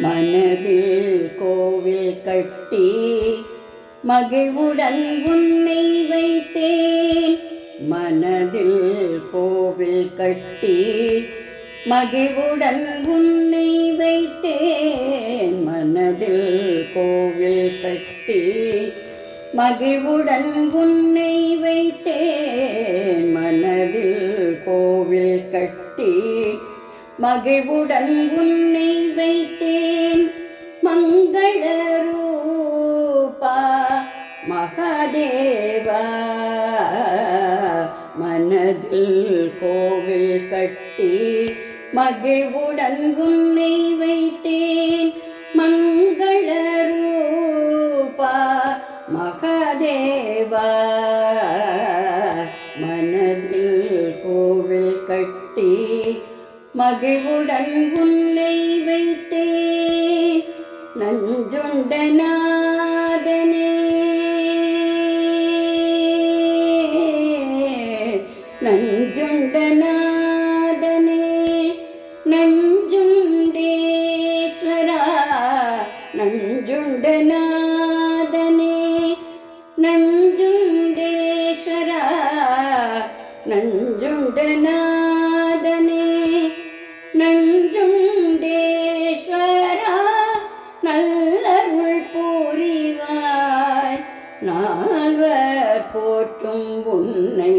மனதில் கோவில் கட்டி மகிழ்வுடன் உன்னை வைத்தேன். மனதில் கோவில் கட்டி மகிழ்வுடன் உன்னை வைத்தேன். மனதில் கோவில் கட்டி மகிழ்வுடன் உன்னை வைத்தேன். மனதில் கோவில் கட்டி மகிழ்வுடன் உன்னை வைத்தேன். மங்கள ரூபா மகாதேவா மனதில் கோவில் கட்டி மகிழ்வுடன் உன்னை வைத்தேன். மங்கள ரூபா மகாதேவா மனதில் கோவில் கட்டி மகிழ்வுடன் உன்னை வைத்தேன். நஞ்சுண்டநாதனே நஞ்சுண்டநாதனே நஞ்சுண்டேஸ்வரா நஞ்சுண்டநாதனே நஞ்சுண்டேஸ்வரா நஞ்சுண்டநாதனே நஞ்சுண்டேஸ்வரா நல்லருள் புரிவாய். நால்வர் போற்றும் உன்னை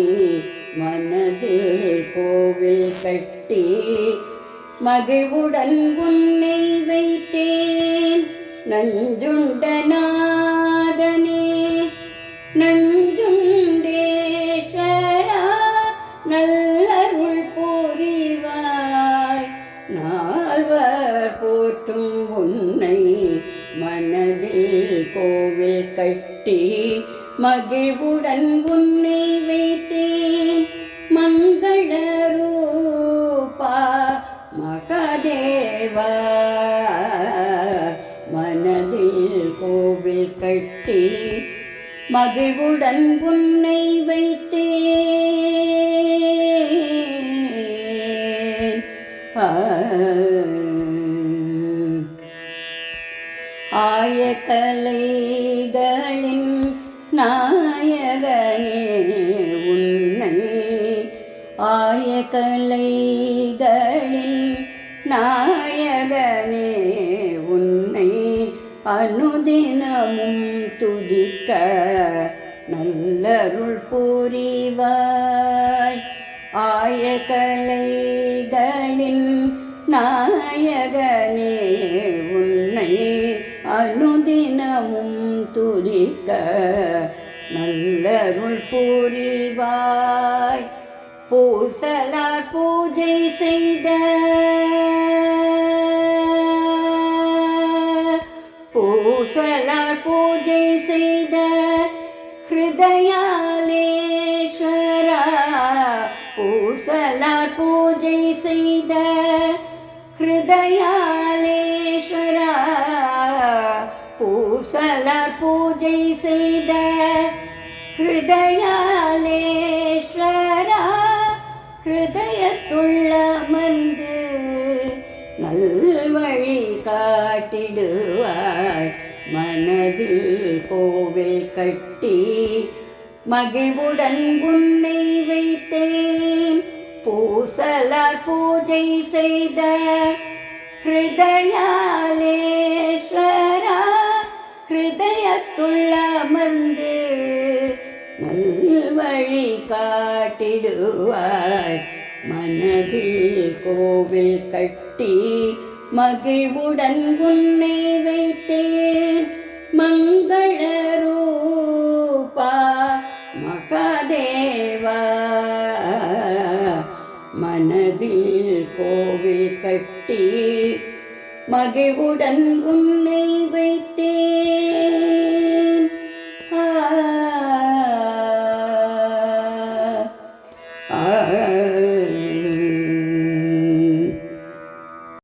மனதில் கோவில் கட்டி மகிழ்வுடன் உன்னை வைத்தேன். நஞ்சுண்டநாதனே நஞ்சுண்டேஸ்வரா நல்லருள் புரிவாய். நால்வர் போற்றும் உன்னை மனதில் கோவில் கட்டி மகிழ்வுடன் உன்னை வைத்தேன். மங்கள ரூபா மகாதேவா மனதில் கோவில் கட்டி மகிழ்வுடன் உன்னை வைத்தேன். ஆயக்கலைகளின் நாயகனே உன்னை ஆயக்கலைகளின் நாயகனே உன்னை அனுதினமும் துதிக்க நல்லருள் புரிவாய். ஆயக்கலைகளின் நாயகனே உன்னை அனுதினமும் துதிக்க நல்லருள் புரிவாய். பூசலார் பூஜை செய்த பூசலார் பூஜை செய்த ஹிருதயாலேஸ்வரா பூசலார் பூஜை செய்த ஹிருதயாலேஸ்வரா பூசலார் பூஜை செய்த ஹிருதயாலேஸ்வரா ஹிருதயத்துள்ள அமர்ந்து நல்வழி காட்டிடுவாய். மனதில் கோவில் கட்டி மகிழ்வுடன் உன்னை வைத்தேன். பூசலார் பூஜை செய்த ஹிருதயாலேஸ்வரா ஹிருதயத்துள்ள அமர்ந்து நல்வழி காட்டிடுவாய். மனதில் கோவில் கட்டி மகிழ்வுடன் உன்னை வைத்தேன். மங்கள ரூபா மகாதேவா மனதில் கோவில் கட்டி மகிழ்வுடன் உன்னை